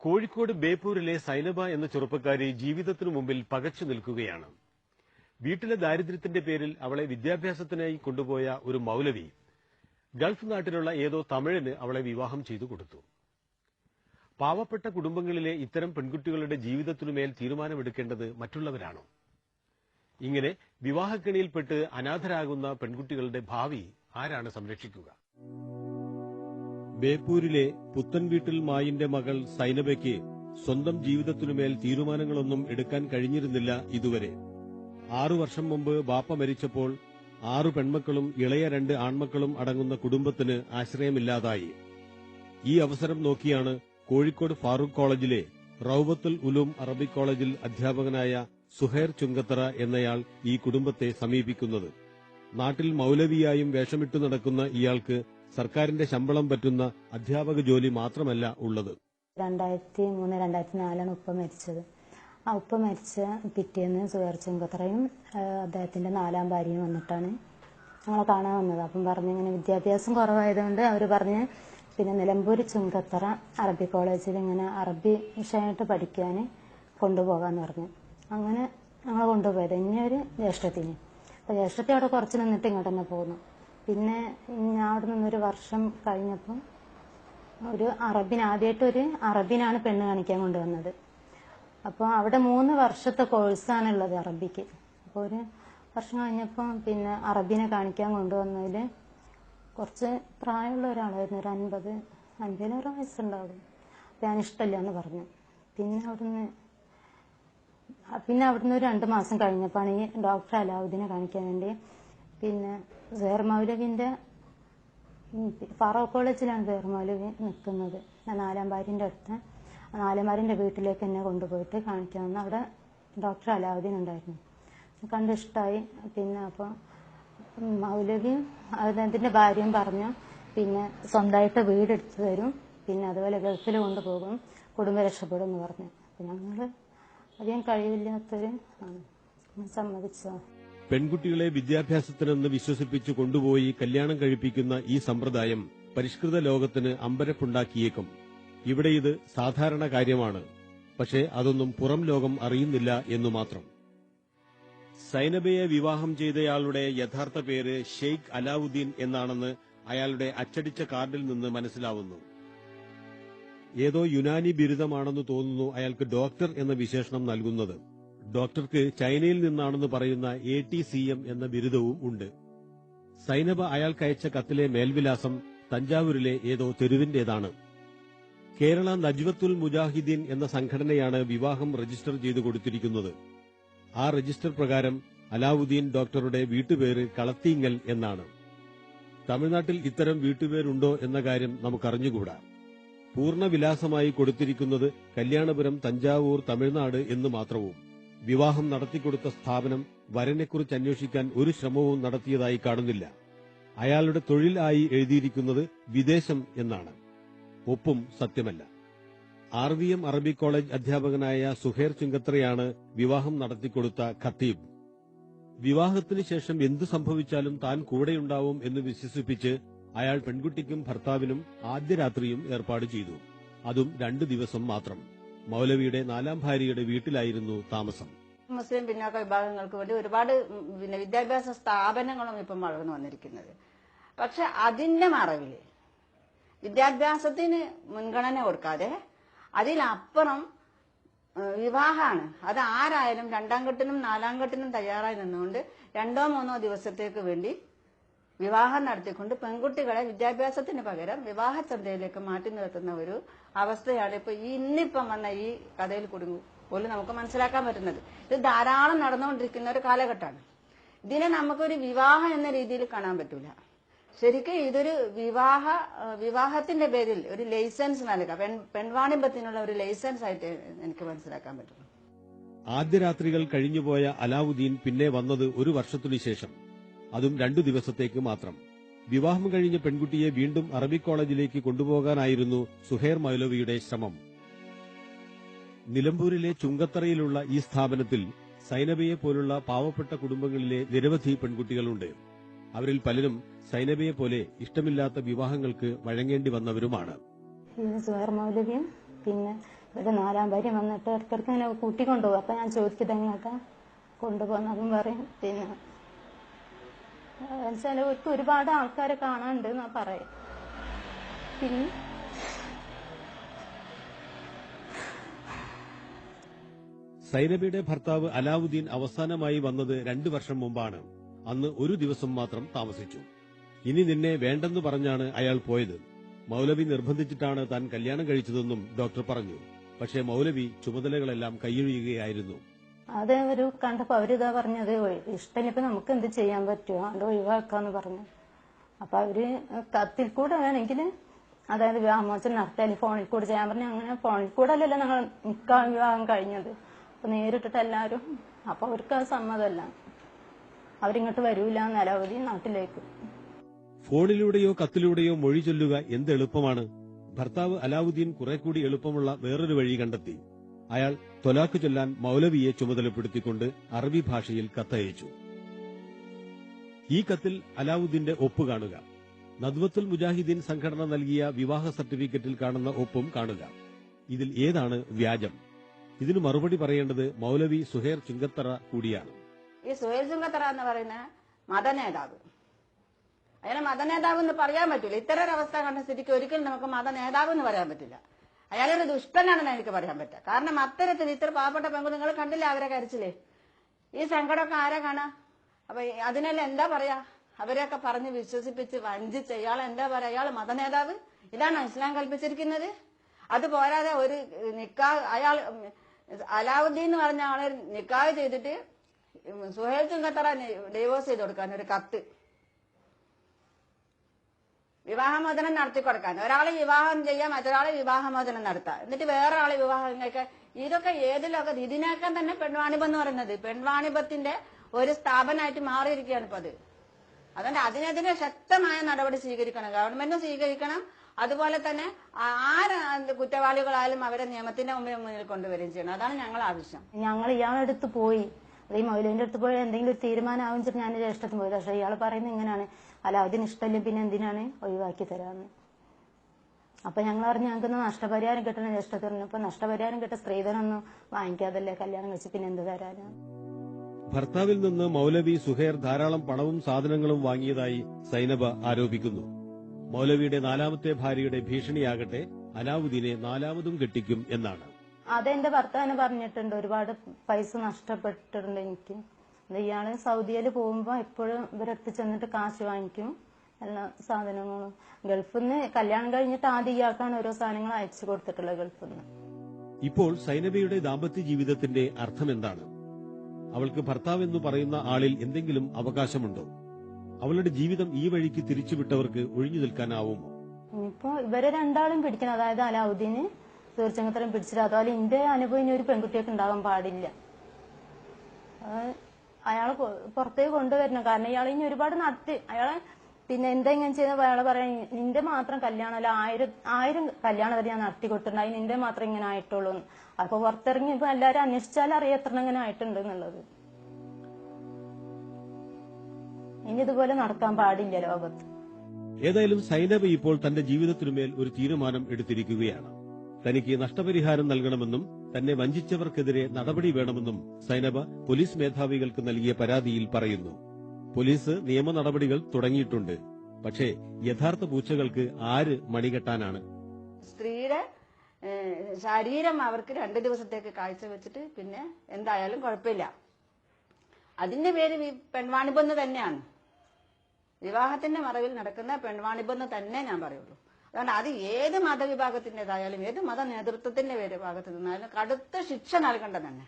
കോഴിക്കോട് ബേപ്പൂരിലെ സൈനബ എന്ന ചെറുപ്പക്കാരി ജീവിതത്തിനു മുമ്പിൽ പകച്ചു നിൽക്കുകയാണ്. വീട്ടിലെ ദാരിദ്ര്യത്തിന്റെ പേരിൽ അവളെ വിദ്യാഭ്യാസത്തിനായി കൊണ്ടുപോയ ഒരു മൗലവി ഗൾഫ് നാട്ടിലുള്ള ഏതോ തമിഴന് അവളെ വിവാഹം ചെയ്തു കൊടുത്തു. പാവപ്പെട്ട കുടുംബങ്ങളിലെ ഇത്തരം പെൺകുട്ടികളുടെ ജീവിതത്തിനുമേൽ തീരുമാനമെടുക്കേണ്ടത് മറ്റുള്ളവരാണോ? ഇങ്ങനെ വിവാഹക്കെണിയിൽപ്പെട്ട് അനാഥരാകുന്ന പെൺകുട്ടികളുടെ ഭാവി ആരാണ് സംരക്ഷിക്കുക? ബേപ്പൂരിലെ പുത്തൻവീട്ടിൽ മായിന്റെ മകൾ സൈനബയ്ക്ക് സ്വന്തം ജീവിതത്തിനുമേൽ തീരുമാനങ്ങളൊന്നും എടുക്കാൻ കഴിഞ്ഞിരുന്നില്ല ഇതുവരെ. 6 വർഷം മുമ്പ് ബാപ്പ മരിച്ചപ്പോൾ 6 പെൺമക്കളും ഇളയ 2 ആൺമക്കളും അടങ്ങുന്ന കുടുംബത്തിന് ആശ്രയമില്ലാതായി. ഈ അവസരം നോക്കിയാണ് കോഴിക്കോട് ഫാറൂഖ് കോളേജിലെ റൌബത്തുൽ ഉലൂം അറബിക് കോളേജിൽ അധ്യാപകനായ സുഹൈർ ചുങ്കത്തറ എന്നയാൾ ഈ കുടുംബത്തെ സമീപിക്കുന്നത്. നാട്ടിൽ മൗലവിയായും വേഷമിട്ടു നടക്കുന്ന ഇയാൾക്ക് സർക്കാരിന്റെ ശമ്പളം പറ്റുന്ന അധ്യാപക ജോലി മാത്രമല്ല ഉള്ളത്. 2003-2004 ഉപ്പ മരിച്ചത്. ആ ഉപ്പ മരിച്ച പിറ്റേന്ന് സുഹൈർ ചുങ്കത്തറയും അദ്ദേഹത്തിന്റെ 4ാം ഭാര്യയും വന്നിട്ടാണ് ഞങ്ങളെ കാണാൻ വന്നത്. അപ്പം പറഞ്ഞു ഇങ്ങനെ വിദ്യാഭ്യാസം കുറവായതുകൊണ്ട് അവർ പറഞ്ഞ് പിന്നെ നിലമ്പൂർ ചുങ്കത്തറ അറബി കോളേജിൽ ഇങ്ങനെ അറബി വിഷയമായിട്ട് പഠിക്കാൻ കൊണ്ടുപോകാന്ന് പറഞ്ഞു. അങ്ങനെ ഞങ്ങൾ കൊണ്ടുപോയത്. ഇനി ഒരു ജ്യേഷ്ഠത്തിന്. അപ്പൊ ജ്യേഷ്ഠത്തി അവിടെ കുറച്ച് നിന്നിട്ട് ഇങ്ങോട്ട് തന്നെ പോന്നു. പിന്നെ ഞാൻ അവിടെ നിന്നൊരു വർഷം കഴിഞ്ഞപ്പോൾ ആദ്യമായിട്ടൊരു അറബിനാണ് പെണ്ണ് കാണിക്കാൻ കൊണ്ടുവന്നത്. അപ്പോൾ അവിടെ 3 വർഷത്തെ കോഴ്സാണുള്ളത് അറബിക്ക്. അപ്പോൾ ഒരു വർഷം കഴിഞ്ഞപ്പോൾ പിന്നെ അറബിനെ കാണിക്കാൻ കൊണ്ടുവന്നതിൽ കുറച്ച് പ്രായമുള്ള ഒരാളായിരുന്നു. ഒരു 50 വയസ്സുണ്ടാകും. അപ്പം ഞാൻ ഇഷ്ടമില്ല എന്ന് പറഞ്ഞു. പിന്നെ അവിടുന്ന് ഒരു 2 മാസം കഴിഞ്ഞപ്പോഴാണ് ഈ ഡോക്ടർ അലാവുദ്ദീനെ കാണിക്കാൻ വേണ്ടി പിന്നെ സുഹൈർ മൗലവിന്റെ ഫാറൂഖ് കോളേജിലാണ് സുഹൈർ മൗലവി നിൽക്കുന്നത്. 4ാം ഭാര്യന്റെ അടുത്ത് 4ാം ഭാര്യന്റെ വീട്ടിലേക്ക് എന്നെ കൊണ്ടുപോയിട്ട് കാണിക്കാമെന്ന് അവിടെ ഡോക്ടർ അലാവുദ്ദീൻ ഉണ്ടായിരുന്നു. കണ്ട് ഇഷ്ടമായി. പിന്നെ അപ്പോൾ മൗലവിയും അതിന്റെ ഭാര്യയും പറഞ്ഞു പിന്നെ സ്വന്തമായിട്ട് വീടെടുത്ത് തരും, പിന്നെ അതുപോലെ ഗൾഫിൽ കൊണ്ടുപോകും, കുടുംബം രക്ഷപ്പെടും എന്ന് പറഞ്ഞു. അപ്പം ഞങ്ങൾ അധികം കഴിവില്ലാത്തൊരു സമ്മതിച്ചോ. പെൺകുട്ടികളെ വിദ്യാഭ്യാസത്തിനെന്ന് വിശ്വസിപ്പിച്ച് കൊണ്ടുപോയി കല്യാണം കഴിപ്പിക്കുന്ന ഈ സമ്പ്രദായം പരിഷ്കൃത ലോകത്തിന് അമ്പരപ്പുണ്ടാക്കിയേക്കും. ഇവിടെ ഇത് സാധാരണ കാര്യമാണ്. പക്ഷേ അതൊന്നും പുറം ലോകം അറിയുന്നില്ല എന്നു മാത്രം. സൈനബയെ വിവാഹം ചെയ്തയാളുടെ യഥാർത്ഥ പേര് ഷെയ്ഖ് അലാവുദ്ദീൻ എന്നാണെന്ന് അയാളുടെ അച്ചടിച്ച കാർഡിൽ നിന്ന് മനസ്സിലാവുന്നു. ഏതോ യുനാനി ബിരുദമാണെന്ന് തോന്നുന്നു അയാൾക്ക് ഡോക്ടർ എന്ന വിശേഷണം നൽകുന്നത്. ഡോക്ടർക്ക് ചൈനയിൽ നിന്നാണെന്ന് പറയുന്ന ATCM എന്ന ബിരുദവും ഉണ്ട്. സൈനബ അയാൾക്കയച്ച കത്തിലെ മേൽവിലാസം തഞ്ചാവൂരിലെ ഏതോ തെരുവിന്റേതാണ്. കേരള നജ്വത്തുൽ മുജാഹിദീൻ എന്ന സംഘടനയാണ് വിവാഹം രജിസ്റ്റർ ചെയ്തു കൊടുത്തിരിക്കുന്നത്. ആ രജിസ്റ്റർ പ്രകാരം അലാവുദ്ദീൻ ഡോക്ടറുടെ വീട്ടുപേര് കളത്തീങ്ങൽ എന്നാണ്. തമിഴ്നാട്ടിൽ ഇത്തരം വീട്ടുപേരുണ്ടോ എന്ന കാര്യം നമുക്കറിഞ്ഞുകൂടാ. പൂർണ്ണവിലാസമായി കൊടുത്തിരിക്കുന്നത് കല്യാണപുരം, തഞ്ചാവൂർ, തമിഴ്നാട് എന്ന് മാത്രവും. വിവാഹം നടത്തിക്കൊടുത്ത സ്ഥാപനം വരനെക്കുറിച്ച് അന്വേഷിക്കാൻ ഒരു ശ്രമവും നടത്തിയതായി കാണുന്നില്ല. അയാളുടെ തൊഴിൽ ആയി എഴുതിയിരിക്കുന്നത് വിദേശം എന്നാണ്. ഒപ്പും സത്യമല്ല. RVM അറബി കോളേജ് അധ്യാപകനായ സുഹൈർ ചുങ്കത്തറയാണ് വിവാഹം നടത്തിക്കൊടുത്ത ഖത്തീബ്. വിവാഹത്തിന് ശേഷം എന്തു സംഭവിച്ചാലും താൻ കൂടെയുണ്ടാവും എന്ന് വിശ്വസിപ്പിച്ച് അയാൾ പെൺകുട്ടിക്കും ഭർത്താവിനും ആദ്യ രാത്രിയും ഏർപ്പാട് ചെയ്തു. അതും 2 ദിവസം മാത്രം. മൗലവിയുടെ 4ാം ഭാര്യയുടെ വീട്ടിലായിരുന്നു താമസം. മുസ്ലിം പിന്നാക്ക വിഭാഗങ്ങൾക്ക് വേണ്ടി ഒരുപാട് വിദ്യാഭ്യാസ സ്ഥാപനങ്ങളും ഇപ്പം വളർന്നു വന്നിരിക്കുന്നത്. പക്ഷെ അതിന്റെ മറവില് വിദ്യാഭ്യാസത്തിന് മുൻഗണന കൊടുക്കാതെ അതിലപ്പുറം വിവാഹമാണ്. അത് ആരായാലും 2ാം ഘട്ടിനും 4ാം ഘട്ടിനും തയ്യാറായി നിന്നുകൊണ്ട് 2-3 ദിവസത്തേക്ക് വേണ്ടി വിവാഹം നടത്തിക്കൊണ്ട് പെൺകുട്ടികളെ വിദ്യാഭ്യാസത്തിന് പകരം വിവാഹചന്തയിലേക്ക് മാറ്റി നിർത്തുന്ന ഒരു അവസ്ഥയാണ് ഇപ്പൊ ഇന്നിപ്പം വന്ന ഈ കഥയിൽ പോലും നമുക്ക് മനസ്സിലാക്കാൻ പറ്റുന്നത്. ഇത് ധാരാളം നടന്നുകൊണ്ടിരിക്കുന്ന ഒരു കാലഘട്ടമാണ്. ഇതിനെ നമുക്കൊരു വിവാഹം എന്ന രീതിയിൽ കാണാൻ പറ്റൂല. ശരിക്കും ഇതൊരു വിവാഹത്തിന്റെ പേരിൽ ഒരു ലൈസൻസ് നൽകുക, പെൺവാണിഭത്തിനുള്ള ഒരു ലൈസൻസ് ആയിട്ട് എനിക്ക് മനസ്സിലാക്കാൻ പറ്റുന്നു. ആദ്യ രാത്രികൾ കഴിഞ്ഞുപോയ അലാവുദ്ദീൻ പിന്നെ വന്നത് 1 വർഷത്തിനു ശേഷം. അതും 2 ദിവസത്തേക്ക് മാത്രം. വിവാഹം കഴിഞ്ഞ പെൺകുട്ടിയെ വീണ്ടും അറബിക് കോളേജിലേക്ക് കൊണ്ടുപോകാനായിരുന്നു സുഹൈർ മൗലവിയുടെ ശ്രമം. നിലമ്പൂരിലെ ചുങ്കത്തറയിലുള്ള ഈ സ്ഥാപനത്തിൽ സൈനബയെ പോലുള്ള പാവപ്പെട്ട കുടുംബങ്ങളിലെ നിരവധി പെൺകുട്ടികളുണ്ട്. അവരിൽ പലരും സൈനബയെ പോലെ ഇഷ്ടമില്ലാത്ത വിവാഹങ്ങൾക്ക് വഴങ്ങേണ്ടി വന്നവരുമാണ്. സുഹൈർ മൗലവിയും പിന്നെ ഒരു 4-ാം ഭാര്യ വന്നിട്ട് ഇടയ്ക്കിടയ്ക്ക് ഇങ്ങനെ കൂട്ടിക്കൊണ്ടുപോകും. അപ്പം ഞാൻ ചോദിക്കുന്നത് എങ്ങോട്ടാ കൊണ്ടുപോകുന്നതും പറയും. പിന്നെ വെച്ചാൽ അവർക്ക് ഒരുപാട് ആൾക്കാരെ കാണാനുണ്ട് എന്നാ പറയും. പിന്നെ സൈനബയുടെ ഭർത്താവ് അലാവുദ്ദീൻ അവസാനമായി വന്നത് 2 വർഷം മുമ്പാണ്. അന്ന് ഒരു ദിവസം മാത്രം താമസിച്ചു. ഇനി നിന്നെ വേണ്ടെന്ന് പറഞ്ഞാണ് അയാൾ പോയത്. മൗലവി നിർബന്ധിച്ചിട്ടാണ് താൻ കല്യാണം കഴിച്ചതെന്നും ഡോക്ടർ പറഞ്ഞു. പക്ഷേ മൗലവി ചുമതലകളെല്ലാം കൈയൊഴിയുകയായിരുന്നു. അത് ഒരു കണ്ടപ്പോ അവരിതാ പറഞ്ഞത് ഇഷ്ടമില്ലപ്പോ നമുക്ക് എന്ത് ചെയ്യാൻ പറ്റുമോ അത് ഒഴിവാക്കാന്ന് പറഞ്ഞു. അപ്പൊ അവര് കത്തിൽ കൂടെ വേണമെങ്കിൽ അതായത് വിവാഹമോചനം നടത്തിയാൽ ഫോണിൽ കൂടെ ചെയ്യാൻ പറഞ്ഞു. അങ്ങനെ ഫോണിൽ കൂടെ അല്ലല്ലോ ഞങ്ങൾ വിവാഹം കഴിഞ്ഞത്. അപ്പൊ നേരിട്ടിട്ട് എല്ലാവരും അപ്പൊ അവർക്ക് അത് സമ്മതമല്ല. അവരിങ്ങോട്ട് വരൂല നിലവധി നാട്ടിലേക്ക്. ഫോണിലൂടെയോ കത്തിലൂടെയോ മൊഴി ചൊല്ലുക എന്ത് എളുപ്പമാണ്. ഭർത്താവ് അലാവുദ്ദീൻ കുറെ കൂടി എളുപ്പമുള്ള വേറൊരു വഴി കണ്ടെത്തി. അയാൾ തൊലാഖ് ചൊല്ലാൻ മൗലവിയെ ചുമതലപ്പെടുത്തിക്കൊണ്ട് അറബി ഭാഷയിൽ കത്തയച്ചു. ഈ കത്തിൽ അലാവുദ്ദീന്റെ ഒപ്പ് കാണുക. നദ്വത്തുൽ മുജാഹിദീൻ സംഘടന നൽകിയ വിവാഹ സർട്ടിഫിക്കറ്റിൽ കാണുന്ന ഒപ്പും കാണുക. ഇതിൽ ഏതാണ് വ്യാജം? ഇതിന് മറുപടി പറയേണ്ടത് മൗലവി സുഹൈർ ചുങ്കത്തറ കൂടിയാണ്. ഈ സുഹൈർ ചുങ്കത്തറ എന്ന് പറയുന്ന മതനേതാവ്, അയാളെ മതനേതാവ് എന്ന് പറയാൻ പറ്റില്ല. ഇത്തരം ഒരു അവസ്ഥ കണ്ട സ്ഥിതിക്ക് ഒരിക്കലും നമുക്ക് മതനേതാവ് എന്ന് പറയാൻ പറ്റില്ല. അയാളൊരു ദുഷ്ടനാണെന്ന് എനിക്ക് പറയാൻ പറ്റുക. കാരണം അത്തരത്തിൽ ഇത്ര പാവപ്പെട്ട പെൺകുട്ടി നിങ്ങൾ കണ്ടില്ല അവരെ കരച്ചില്ലേ? ഈ സങ്കടമൊക്കെ ആരാ കാണാ? അപ്പൊ അതിനെല്ലാം എന്താ പറയാ? അവരെയൊക്കെ പറഞ്ഞ് വിശ്വസിപ്പിച്ച് വഞ്ചിച്ച് ഇയാൾ എന്താ പറയാ? അയാൾ മതനേതാവ് ഇതാണോ ഇസ്ലാം കൽപ്പിച്ചിരിക്കുന്നത്? അത് പോരാതെ ഒരു നിക്കാഹ് അയാൾ അലാവുദ്ദീൻ എന്ന് പറഞ്ഞ ആളെ നിക്കാഹ് ചെയ്തിട്ട് സുഹൈൽ ചുങ്കത്തറ ഡിവോഴ്സ് ചെയ്ത് കൊടുക്കാൻ ഒരു കത്ത്, വിവാഹമോചനം നടത്തി കൊടുക്കാൻ. ഒരാളെ വിവാഹം ചെയ്യാൻ മറ്റൊരാളെ വിവാഹമോചനം നടത്താം, എന്നിട്ട് വേറെ ആളെ വിവാഹം കഴിക്കാൻ. ഇതൊക്കെ ഏത് ലോകത്ത്? ഇതിനേക്കാൻ തന്നെ പെൺവാണിഭം എന്ന് പറയുന്നത് പെൺവാണിഭത്തിന്റെ ഒരു സ്ഥാപനമായിട്ട് മാറിയിരിക്കുകയാണ് ഇപ്പൊ അത്. അതുകൊണ്ട് അതിനെതിരെ ശക്തമായ നടപടി സ്വീകരിക്കണം, ഗവൺമെന്റും സ്വീകരിക്കണം. അതുപോലെ തന്നെ ആര് കുറ്റവാളികളായാലും അവരെ നിയമത്തിന്റെ മുന്നിൽ കൊണ്ടുവരികയും ചെയ്യണം. അതാണ് ഞങ്ങൾ ആവശ്യം. ഞങ്ങൾ ഇയാളെടുത്ത് പോയി, അത് ഈ മൗലവിന്റെ അടുത്ത് പോയി എന്തെങ്കിലും ഒരു തീരുമാനമാവും വെച്ചിട്ട് ഞാൻ ജ്യേഷ്ഠത്തിന് പോയത്. പക്ഷെ ഇയാൾ പറയുന്നത് ഇങ്ങനെയാണ്, അലാവുദ്ദീൻ ഇഷ്ടമല്ലേ പിന്നെ എന്തിനാണ് ഒഴിവാക്കി തരാന്ന്. അപ്പൊ ഞങ്ങൾ പറഞ്ഞു ഞങ്ങൾക്ക് നഷ്ടപരിഹാരം കിട്ടണം. ജ്യേഷ്ഠത്തിൽ പറഞ്ഞു അപ്പൊ നഷ്ടപരിഹാരം കിട്ട സ്ത്രീധനൊന്നും വാങ്ങിക്കാതല്ലേ കല്യാണം കഴിച്ച് പിന്നെ എന്ത് തരാനാണ്. ഭർത്താവിൽ നിന്ന് മൗലവി സുഹൈർ ധാരാളം പണവും സാധനങ്ങളും വാങ്ങിയതായി സൈനബ ആരോപിക്കുന്നു. മൗലവിയുടെ 4ാമത്തെ ഭാര്യയുടെ ഭീഷണിയാകട്ടെ അലാവുദ്ദീനെ 4ാമതും കെട്ടിക്കും എന്നാണ്. അതെന്റെ ഭർത്താവിനെ പറഞ്ഞിട്ടുണ്ട്, ഒരുപാട് പൈസ നഷ്ടപ്പെട്ടിട്ടുണ്ട് എനിക്ക്. ഇയാള് സൗദിയിൽ പോകുമ്പോ എപ്പോഴും ഇവരടുത്ത് ചെന്നിട്ട് കാശ് വാങ്ങിക്കും, എല്ലാ സാധനങ്ങളും. ഗൾഫിൽ നിന്ന് കല്യാണം കഴിഞ്ഞിട്ട് ആദ്യം ഇയാൾക്കാണ് ഓരോ സാധനങ്ങൾ അയച്ചു കൊടുത്തിട്ടുള്ളത് ഗൾഫിൽ നിന്ന്. ഇപ്പോൾ സൈനബയുടെ ദാമ്പത്യ ജീവിതത്തിന്റെ അർത്ഥം എന്താണ്? അവൾക്ക് ഭർത്താവ് എന്ന് പറയുന്ന ആളിൽ എന്തെങ്കിലും അവകാശമുണ്ടോ? അവളുടെ ജീവിതം ഈ വഴിക്ക് തിരിച്ചുവിട്ടവർക്ക് ഒഴിഞ്ഞു നിൽക്കാനാവുമോ? ഇനിയിപ്പോ ഇവരെ രണ്ടാളും പിടിക്കണം, അതായത് അലാവുദ്ദീന് തീർച്ചയായും പിടിച്ചിട്ട്. അതുപോലെ എന്റെ അനുഭവം ഇനി ഒരു പെൺകുട്ടിയൊക്കെ ഉണ്ടാകാൻ പാടില്ല. അയാളെ പുറത്തേക്ക് കൊണ്ടുവരണം. കാരണം ഇയാൾ ഇനി ഒരുപാട് നടത്തി അയാളെ പിന്നെ എന്തെങ്കിലും ചെയ്ത അയാളെ പറയാൻ നിന്റെ മാത്രം കല്യാണം അല്ല 1000 കല്യാണം വരെ ഞാൻ നടത്തി കൊടുത്തിട്ടുണ്ടായി, നിന്റെ മാത്രം ഇങ്ങനെ ആയിട്ടുള്ളൂ. അപ്പൊ പുറത്തിറങ്ങി ഇപ്പൊ എല്ലാരും അന്വേഷിച്ചാലും അറിയാം എത്ര ഇങ്ങനെ ആയിട്ടുണ്ട് എന്നുള്ളത്. ഇനി ഇതുപോലെ നടക്കാൻ പാടില്ല ലോകത്ത്. ഏതായാലും സൈനബ ഇപ്പോൾ തന്റെ ജീവിതത്തിനുമേൽ ഒരു തീരുമാനം എടുത്തിരിക്കുകയാണ്. തനിക്ക് നഷ്ടപരിഹാരം നൽകണമെന്നും തന്നെ വഞ്ചിച്ചവർക്കെതിരെ നടപടി വേണമെന്നും സൈനബ പോലീസ് മേധാവികൾക്ക് നൽകിയ പരാതിയിൽ പറയുന്നു. പോലീസ് നിയമ നടപടികൾ തുടങ്ങിയിട്ടുണ്ട്. പക്ഷേ യഥാർത്ഥ പൂച്ചകൾക്ക് ആര് മണികെട്ടാനാണ്? സ്ത്രീയുടെ ശരീരം അവർക്ക് 2 ദിവസത്തേക്ക് കാഴ്ച വെച്ചിട്ട് പിന്നെ എന്തായാലും കുഴപ്പമില്ല. അതിന്റെ പേര് പെൺവാണിഭം തന്നെയാണ്. വിവാഹത്തിന്റെ മറവിൽ നടക്കുന്ന പെൺവാണിഭം തന്നെ ഞാൻ പറയുള്ളൂ. അതുകൊണ്ട് അത് ഏത് മതവിഭാഗത്തിൻ്റെതായാലും ഏത് മത നേതൃത്വത്തിന്റെ ഭാഗത്ത് നിന്നാലും കടുത്ത ശിക്ഷ നൽകേണ്ടത് തന്നെ.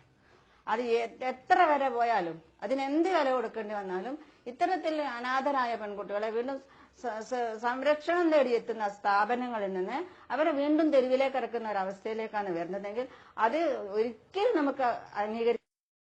അത് എത്ര വരെ പോയാലും അതിനെന്ത് വില കൊടുക്കേണ്ടി വന്നാലും ഇത്തരത്തിൽ അനാഥരായ പെൺകുട്ടികളെ വീണ്ടും സംരക്ഷണം തേടിയെത്തുന്ന സ്ഥാപനങ്ങളിൽ നിന്ന് അവരെ വീണ്ടും തെരുവിലേക്ക് ഇറക്കുന്ന ഒരു അവസ്ഥയിലേക്കാണ് വരുന്നതെങ്കിൽ അത് ഒരിക്കലും നമുക്ക് അംഗീകരിക്കാൻ